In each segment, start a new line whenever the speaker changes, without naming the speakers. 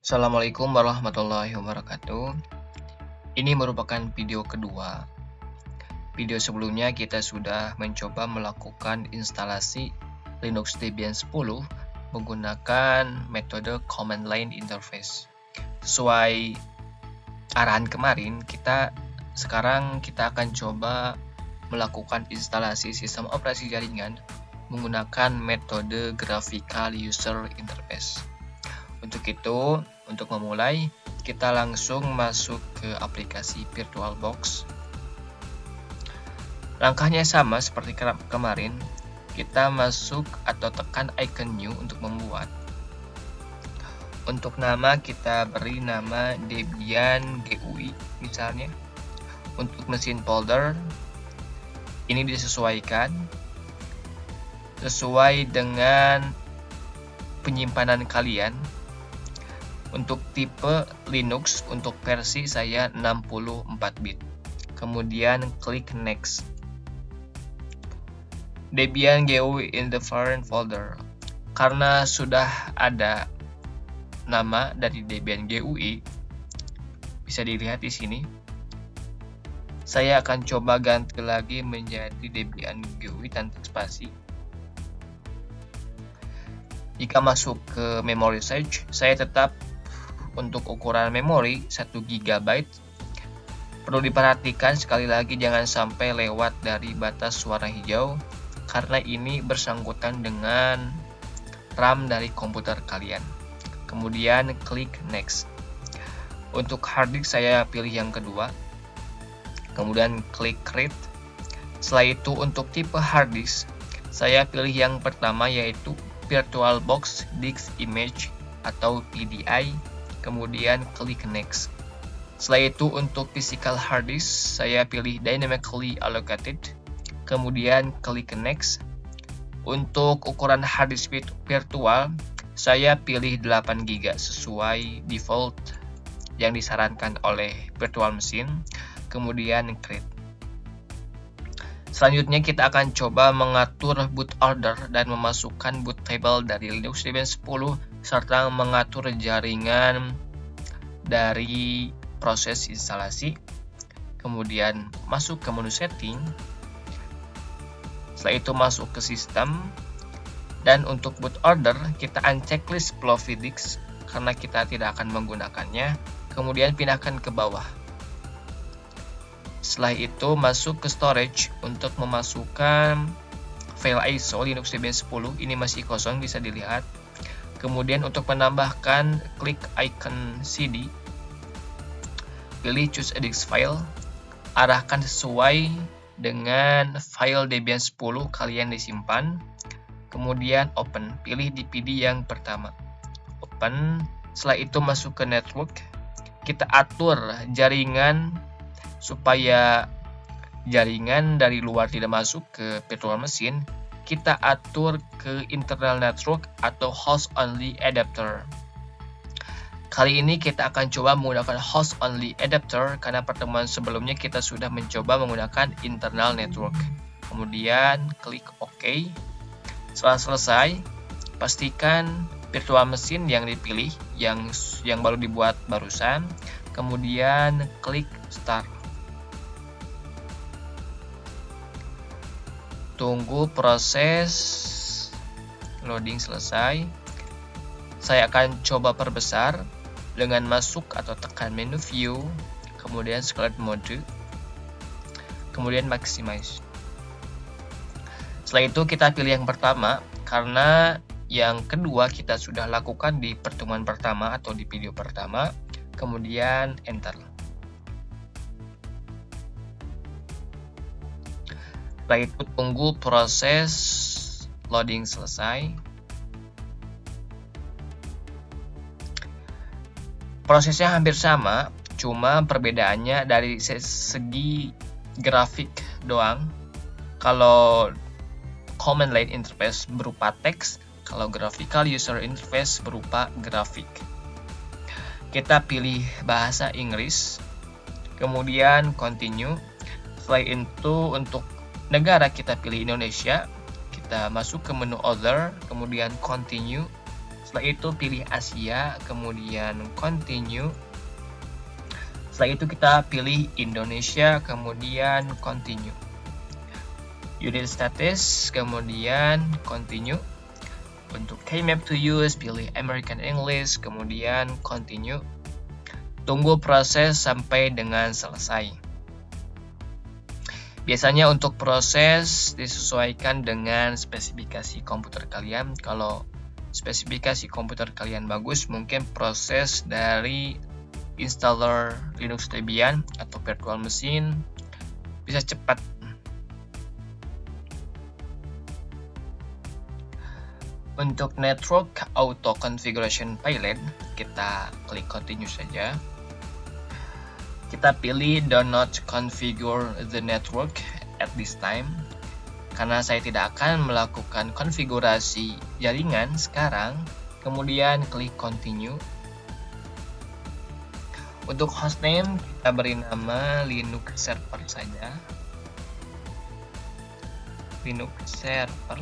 Assalamualaikum warahmatullahi wabarakatuh. Ini merupakan video kedua. Video sebelumnya kita sudah mencoba melakukan instalasi Linux Debian 10 menggunakan metode Command Line Interface. Sesuai arahan kemarin, sekarang kita akan coba melakukan instalasi sistem operasi jaringan menggunakan metode Graphical User Interface. Untuk itu, untuk memulai, kita langsung masuk ke aplikasi VirtualBox. Langkahnya sama seperti kemarin, kita masuk atau tekan icon New untuk membuat. Untuk nama, kita beri nama Debian GUI misalnya. Untuk mesin folder, ini disesuaikan sesuai dengan penyimpanan kalian. Untuk tipe Linux, untuk versi saya 64 bit. Kemudian klik Next. Debian GUI in the foreign folder. Karena sudah ada nama dari Debian GUI, bisa dilihat di sini. Saya akan coba ganti lagi menjadi Debian GUI tanpa spasi. Jika masuk ke memory search, saya tetap untuk ukuran memori 1 GB. Perlu diperhatikan sekali lagi jangan sampai lewat dari batas warna hijau, karena ini bersangkutan dengan RAM dari komputer kalian. Kemudian klik Next. Untuk hard disk saya pilih yang kedua. Kemudian klik Create. Setelah itu untuk tipe hard disk, saya pilih yang pertama yaitu VirtualBox Disk Image atau PDI. Kemudian klik Next. Setelah itu untuk physical hard disk, saya pilih Dynamically Allocated. Kemudian klik Next. Untuk ukuran hard disk virtual, saya pilih 8 GB sesuai default yang disarankan oleh virtual machine. Kemudian Create. Selanjutnya kita akan coba mengatur boot order dan memasukkan boot table dari Linux Debian 10 serta mengatur jaringan dari proses instalasi. Kemudian masuk ke menu setting. Setelah itu masuk ke sistem. Dan untuk boot order kita unchecklist floppy disk karena kita tidak akan menggunakannya. Kemudian pindahkan ke bawah. Setelah itu masuk ke storage untuk memasukkan file ISO Linux Debian 10. Ini masih kosong, bisa dilihat. Kemudian untuk menambahkan, klik icon CD. Pilih choose a disk file. Arahkan sesuai dengan file Debian 10 kalian disimpan. Kemudian open. Pilih DPD yang pertama. Open. Setelah itu masuk ke network. Kita atur jaringan supaya jaringan dari luar tidak masuk ke virtual machine. Kita atur ke internal network atau host only adapter. Kali ini kita akan coba menggunakan host only adapter karena pertemuan sebelumnya kita sudah mencoba menggunakan internal network. Kemudian klik OK. Setelah selesai, pastikan virtual machine yang dipilih yang baru dibuat barusan. Kemudian klik Start. Tunggu proses loading selesai. Saya akan coba perbesar dengan masuk atau tekan menu view, kemudian scale mode, kemudian maximize. Setelah itu kita pilih yang pertama karena yang kedua kita sudah lakukan di pertemuan pertama atau di video pertama. Kemudian enter. Setelah itu tunggu proses loading selesai. Prosesnya hampir sama, cuma perbedaannya dari segi grafik doang. Kalau Command Line Interface berupa teks, kalau Graphical User Interface berupa grafik. Kita pilih bahasa Inggris, kemudian continue. Setelah itu untuk negara kita pilih Indonesia. Kita masuk ke menu Other, kemudian Continue. Setelah itu pilih Asia, kemudian continue. Setelah itu kita pilih Indonesia, kemudian continue. Unit status, kemudian continue. Untuk K-map to use, pilih American English, kemudian continue. Tunggu proses sampai dengan selesai. Biasanya untuk proses disesuaikan dengan spesifikasi komputer kalian. Kalau spesifikasi komputer kalian bagus, mungkin proses dari installer Linux Debian atau virtual machine bisa cepat. Untuk network auto configuration pilot, kita klik continue saja. Kita pilih do not configure the network at this time, karena saya tidak akan melakukan konfigurasi jaringan sekarang. Kemudian klik continue. Untuk hostname kita beri nama Linux server saja. Linux server.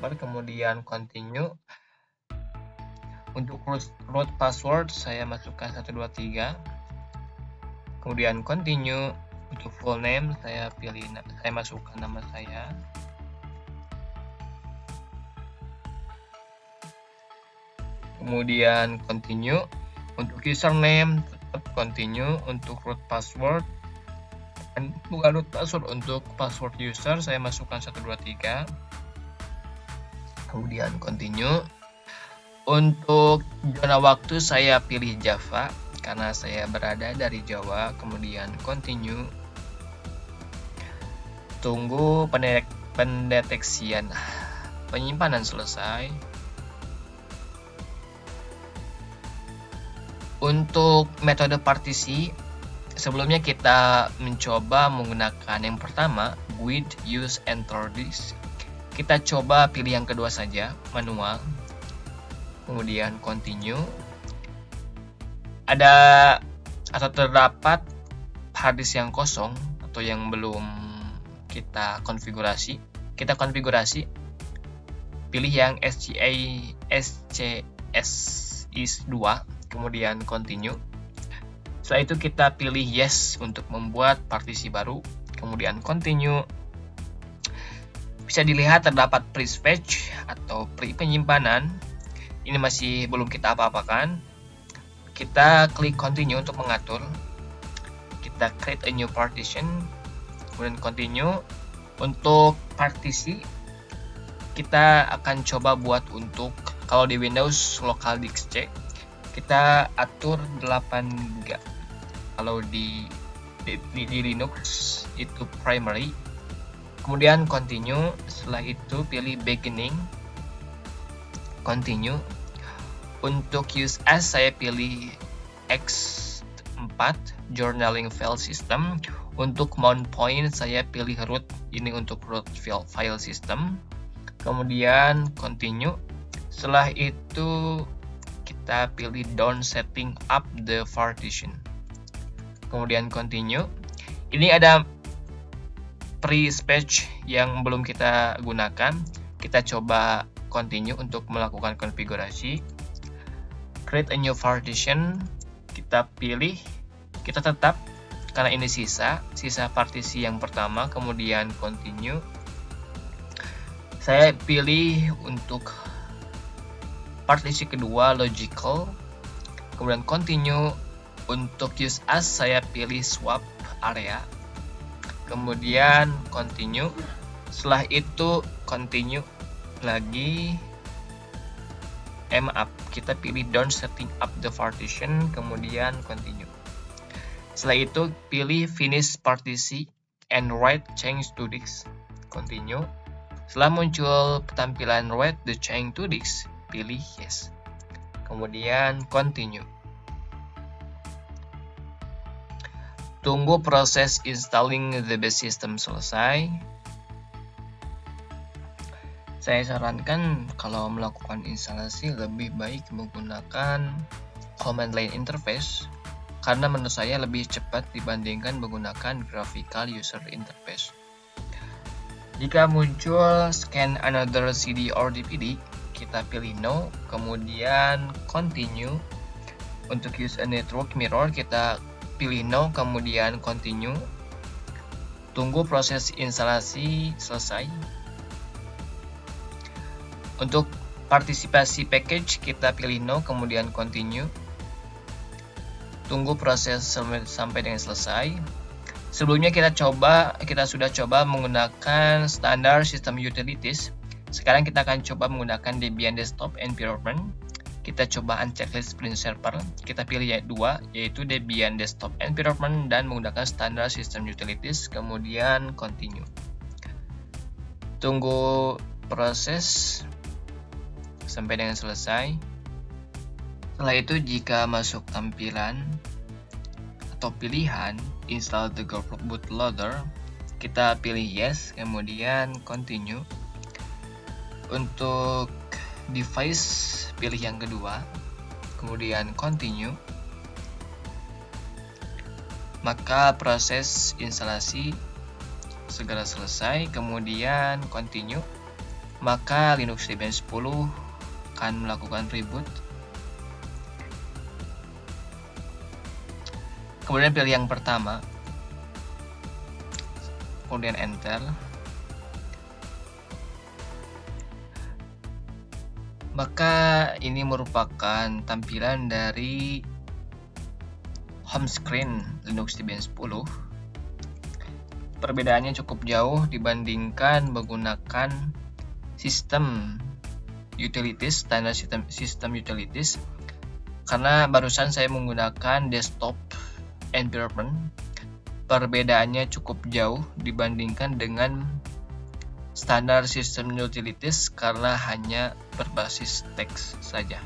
Kemudian continue. Untuk root password saya masukkan 123. Kemudian continue. Untuk full name saya masukkan nama saya. Kemudian continue. Untuk username tetap continue. Untuk root password bukan root password, untuk password user saya masukkan 123. Kemudian continue. Untuk zona waktu saya pilih Java karena saya berada dari Jawa. Kemudian continue. Tunggu pendeteksian penyimpanan selesai. Untuk metode partisi, sebelumnya kita mencoba menggunakan yang pertama, with use enter disk. Kita coba pilih yang kedua saja, manual. Kemudian continue. Terdapat harddisk yang kosong atau yang belum kita konfigurasi. Kita konfigurasi. Pilih yang SCS is 2, kemudian continue. Setelah itu kita pilih yes untuk membuat partisi baru, kemudian continue. Bisa dilihat terdapat pre-fetch atau pre-penyimpanan. Ini masih belum kita apa-apakan. Kita klik continue untuk mengatur. Kita create a new partition, kemudian continue. Untuk partisi kita akan coba buat untuk, kalau di Windows local disk C kita atur 8 GB. Kalau di Linux itu primary. Kemudian continue. Setelah itu pilih beginning, continue. Untuk use as saya pilih X4 journaling file system. Untuk mount point saya pilih root, ini untuk root file system. Kemudian continue. Setelah itu kita pilih down setting up the partition. Kemudian continue. Ini ada pre-patch yang belum kita gunakan. Kita coba continue untuk melakukan konfigurasi. Create a new partition. Kita pilih, kita tetap karena ini sisa partisi yang pertama. Kemudian continue. Saya pilih untuk partisi kedua logical. Kemudian continue. Untuk use as saya pilih swap area. Kemudian continue. Setelah itu continue lagi. Kita pilih down setting up the partition, kemudian continue. Setelah itu pilih finish partisi and write change to disk, continue. Setelah muncul tampilan write the change to disk, pilih yes. Kemudian continue. Tunggu proses installing the base system selesai. Saya sarankan kalau melakukan instalasi lebih baik menggunakan command line interface karena menurut saya lebih cepat dibandingkan menggunakan graphical user interface. Jika muncul scan another CD or DVD, kita pilih no, kemudian continue. Untuk use a network mirror, kita pilih no, kemudian continue. Tunggu proses instalasi selesai. Untuk partisipasi package, kita pilih no, kemudian continue. Tunggu proses sampai dengan selesai. Sebelumnya kita sudah coba menggunakan standar system utilities. Sekarang kita akan coba menggunakan Debian Desktop Environment. Kita coba unchecklist print server. Kita pilih yang 2, yaitu Debian Desktop Environment dan menggunakan standar system utilities, kemudian continue. Tunggu proses sampai dengan selesai. Setelah itu, jika masuk tampilan atau pilihan install the bootloader, kita pilih yes, kemudian continue. Untuk device, pilih yang kedua, kemudian continue. Maka proses instalasi segera selesai, kemudian continue. Maka Linux Debian 10 akan melakukan reboot. Kemudian pilih yang pertama, kemudian enter. Maka ini merupakan tampilan dari home screen Linux Debian 10. Perbedaannya cukup jauh dibandingkan menggunakan sistem utilities, standar sistem utilities, karena barusan saya menggunakan desktop environment. Perbedaannya cukup jauh dibandingkan dengan standar sistem utilities karena hanya berbasis teks saja.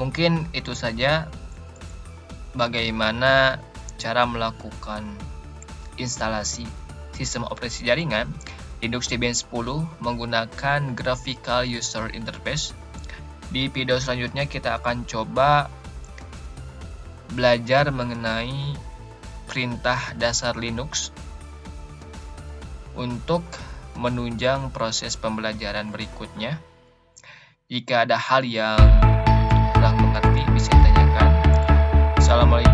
Mungkin itu saja bagaimana cara melakukan instalasi sistem operasi jaringan Linux Debian 10 menggunakan graphical user interface. Di video selanjutnya kita akan coba belajar mengenai perintah dasar Linux untuk menunjang proses pembelajaran berikutnya. Jika ada hal yang kurang mengerti, bisa ditanyakan. Assalamualaikum.